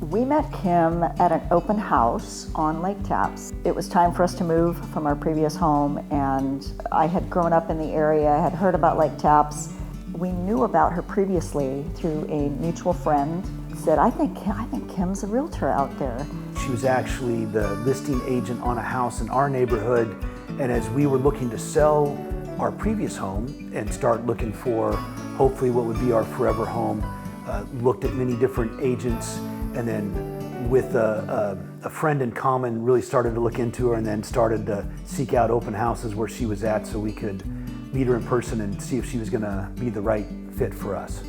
We met Kim at an open house on Lake Tapps. It was time for us to move from our previous home, and I had grown up in the area, I had heard about Lake Tapps. We knew about her previously through a mutual friend. Said, I think Kim's a realtor out there. She was actually the listing agent on a house in our neighborhood, and as we were looking to sell our previous home and start looking for hopefully what would be our forever home, looked at many different agents, and then with a friend in common really started to look into her, and then started to seek out open houses where she was at so we could meet her in person and see if she was gonna be the right fit for us.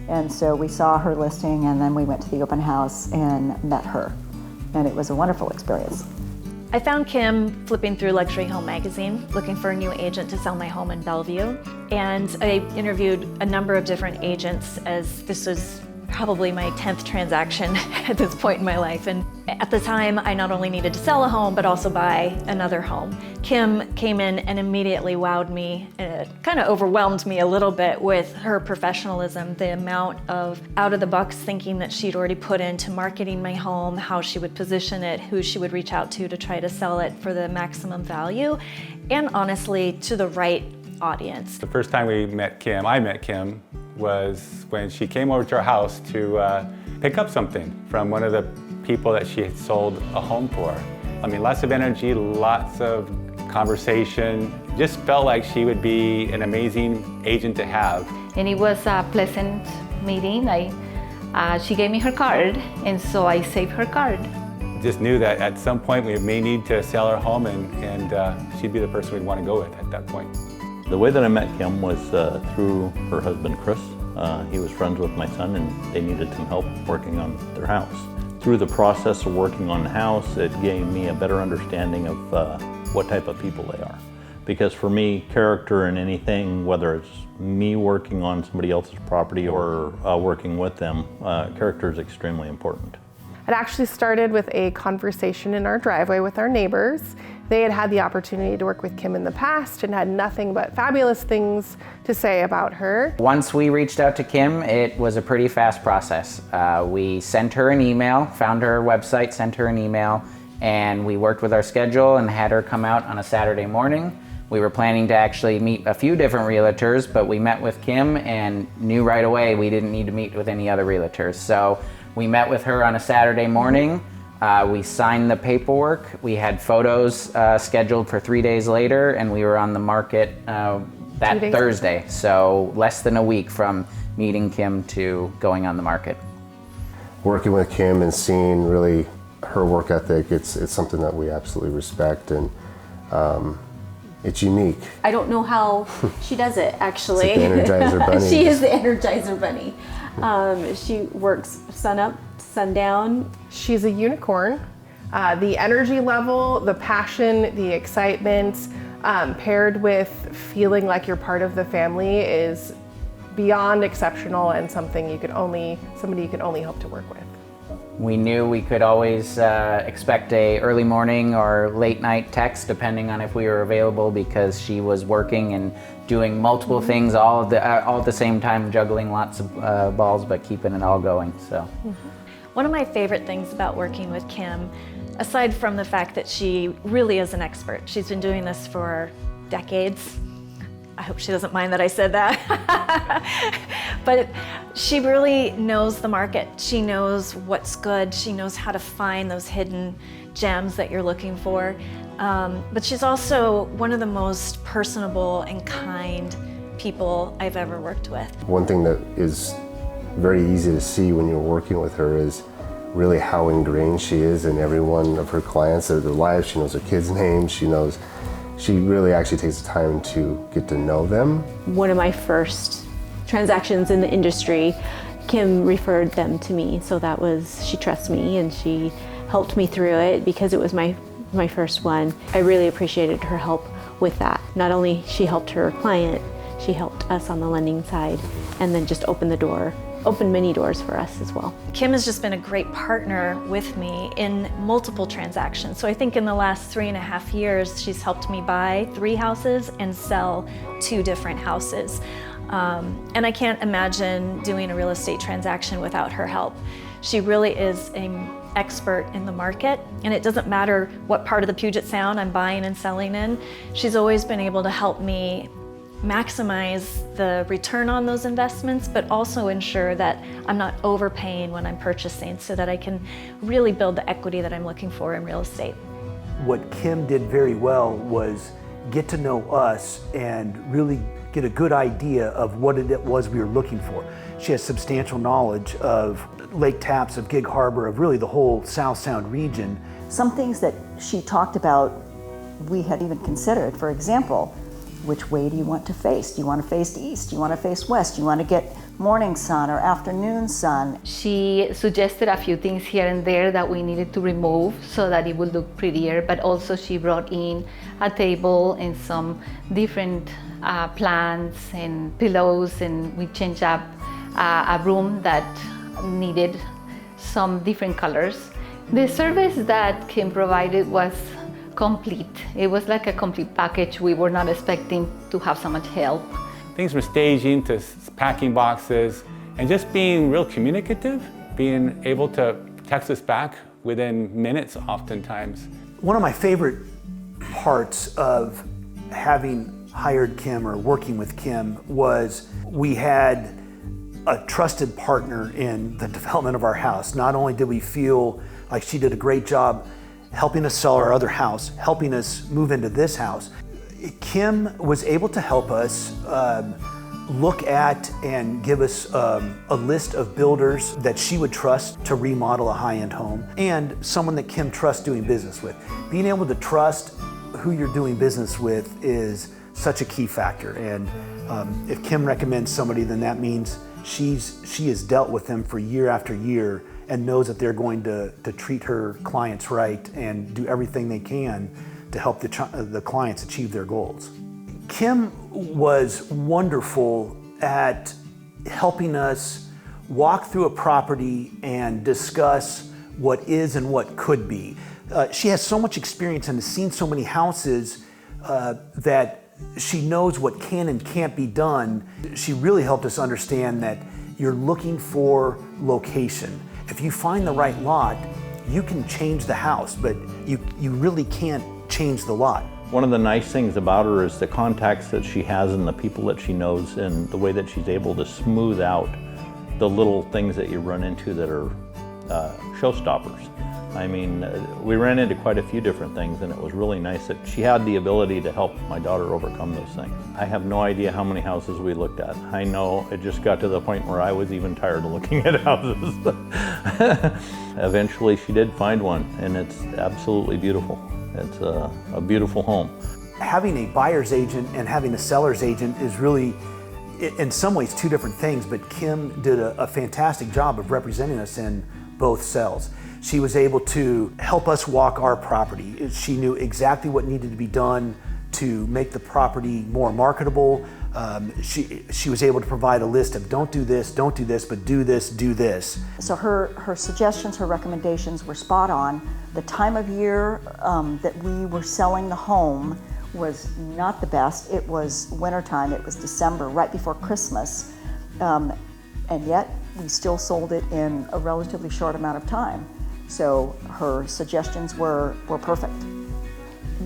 And so we saw her listing, and then we went to the open house and met her. And it was a wonderful experience. I found Kim flipping through Luxury Home magazine, looking for a new agent to sell my home in Bellevue. And I interviewed a number of different agents, as this was probably my 10th transaction at this point in my life. And at the time, I not only needed to sell a home, but also buy another home. Kim came in and immediately wowed me. It kind of overwhelmed me a little bit with her professionalism, the amount of out-of-the-box thinking that she'd already put into marketing my home, how she would position it, who she would reach out to try to sell it for the maximum value, and honestly, to the right audience. The first time I met Kim, was when she came over to our house to pick up something from one of the people that she had sold a home for. I mean, lots of energy, lots of conversation. Just felt like she would be an amazing agent to have. And it was a pleasant meeting. She gave me her card, and so I saved her card. Just knew that at some point we may need to sell our home, and she'd be the person we'd want to go with at that point. The way that I met Kim was through her husband, Chris. He was friends with my son, and they needed some help working on their house. Through the process of working on the house, it gave me a better understanding of what type of people they are. Because for me, character in anything, whether it's me working on somebody else's property or working with them, character is extremely important. It actually started with a conversation in our driveway with our neighbors. They had had the opportunity to work with Kim in the past and had nothing but fabulous things to say about her. Once we reached out to Kim, it was a pretty fast process. We sent her an email, found her website, sent her an email, and we worked with our schedule and had her come out on a Saturday morning. We were planning to actually meet a few different realtors, but we met with Kim and knew right away we didn't need to meet with any other realtors. So we met with her on a Saturday morning. We signed the paperwork. We had photos scheduled for 3 days later, and we were on the market that Thursday. So less than a week from meeting Kim to going on the market. Working with Kim and seeing really her work ethic, it's something that we absolutely respect, and it's unique. I don't know how she does it, actually. It's like the Energizer Bunny. She is the Energizer Bunny. She works sun up, sundown. She's a unicorn. The energy level, the passion, the excitement, paired with feeling like you're part of the family is beyond exceptional, and somebody you can only hope to work with. We knew we could always expect a early morning or late night text depending on if we were available, because she was working and doing multiple things all at the same time, juggling lots of balls but keeping it all going. So, One of my favorite things about working with Kim, aside from the fact that she really is an expert, she's been doing this for decades. I hope she doesn't mind that I said that. But she really knows the market. She knows what's good. She knows how to find those hidden gems that you're looking for. But she's also one of the most personable and kind people I've ever worked with. One thing that is very easy to see when you're working with her is really how ingrained she is in every one of her clients, their lives. She knows their kids' names. She really actually takes the time to get to know them. One of my first transactions in the industry, Kim referred them to me, so she trusts me, and she helped me through it because it was my first one. I really appreciated her help with that. Not only she helped her client, she helped us on the lending side, and then just opened many doors for us as well. Kim has just been a great partner with me in multiple transactions. So I think in the last 3.5 years, she's helped me buy 3 houses and sell 2 different houses. And I can't imagine doing a real estate transaction without her help. She really is an expert in the market, and it doesn't matter what part of the Puget Sound I'm buying and selling in. She's always been able to help me maximize the return on those investments, but also ensure that I'm not overpaying when I'm purchasing, so that I can really build the equity that I'm looking for in real estate. What Kim did very well was get to know us and really get a good idea of what it was we were looking for. She has substantial knowledge of Lake Tapps, of Gig Harbor, of really the whole South Sound region. Some things that she talked about we had even considered. For example, which way do you want to face? Do you want to face east? Do you want to face west? Do you want to get morning sun or afternoon sun? She suggested a few things here and there that we needed to remove so that it would look prettier, but also she brought in a table and some different plants and pillows, and we changed up a room that needed some different colors. The service that Kim provided was complete. It was like a complete package. We were not expecting to have so much help. Things from staging to packing boxes, and just being real communicative, being able to text us back within minutes oftentimes. One of my favorite parts of having hired Kim or working with Kim was we had a trusted partner in the development of our house. Not only did we feel like she did a great job helping us sell our other house, helping us move into this house, Kim was able to help us look at and give us a list of builders that she would trust to remodel a high-end home, and someone that Kim trusts doing business with. Being able to trust who you're doing business with is such a key factor, and if Kim recommends somebody, then that means she has dealt with them for year after year and knows that they're going to treat her clients right and do everything they can to help the clients achieve their goals. Kim was wonderful at helping us walk through a property and discuss what is and what could be. She has so much experience and has seen so many houses that she knows what can and can't be done. She really helped us understand that you're looking for location. If you find the right lot, you can change the house, but you really can't change the lot. One of the nice things about her is the contacts that she has and the people that she knows, and the way that she's able to smooth out the little things that you run into that are showstoppers. I mean, we ran into quite a few different things, and it was really nice that she had the ability to help my daughter overcome those things. I have no idea how many houses we looked at. I know it just got to the point where I was even tired of looking at houses. Eventually she did find one, and it's absolutely beautiful. It's a beautiful home. Having a buyer's agent and having a seller's agent is really, in some ways, two different things, but Kim did a fantastic job of representing us in both sales. She was able to help us walk our property. She knew exactly what needed to be done to make the property more marketable. She was able to provide a list of don't do this, but do this, do this. So her suggestions, her recommendations were spot on. The time of year that we were selling the home was not the best. It was wintertime, it was December, right before Christmas. And yet we still sold it in a relatively short amount of time. So her suggestions were perfect.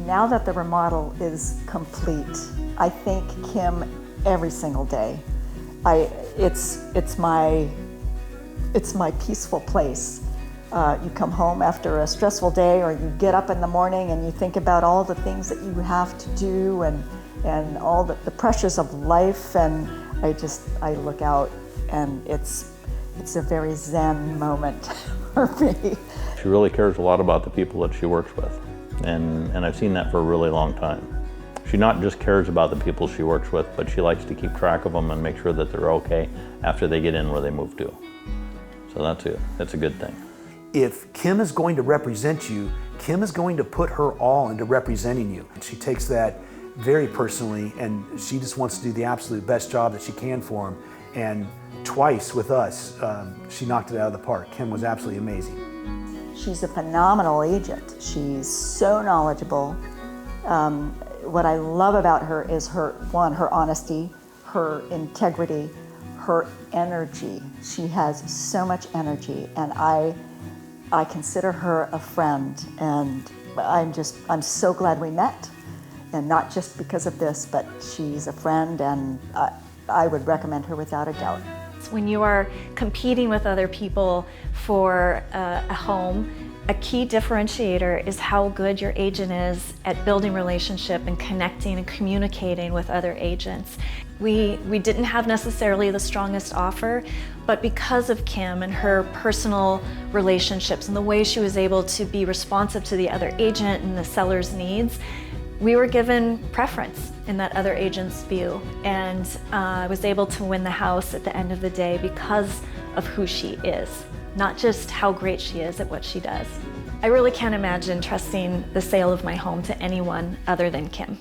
Now that the remodel is complete, I thank Kim every single day. It's my peaceful place. You come home after a stressful day, or you get up in the morning and you think about all the things that you have to do and all the pressures of life, and I look out and it's a very zen moment for me. She really cares a lot about the people that she works with, and I've seen that for a really long time. She not just cares about the people she works with, but she likes to keep track of them and make sure that they're okay after they get in where they move to. So that's a good thing. If Kim is going to represent you, Kim is going to put her all into representing you. She takes that very personally, and she just wants to do the absolute best job that she can for him. And twice with us, she knocked it out of the park. Kim was absolutely amazing. She's a phenomenal agent. She's so knowledgeable. What I love about her is her honesty, her integrity, her energy. She has so much energy, and I consider her a friend, and I'm so glad we met, and not just because of this, but she's a friend, and I would recommend her without a doubt. When you are competing with other people for a home, a key differentiator is how good your agent is at building relationship and connecting and communicating with other agents. We didn't have necessarily the strongest offer, but because of Kim and her personal relationships and the way she was able to be responsive to the other agent and the seller's needs, we were given preference in that other agent's view, and I was able to win the house at the end of the day because of who she is, not just how great she is at what she does. I really can't imagine trusting the sale of my home to anyone other than Kim.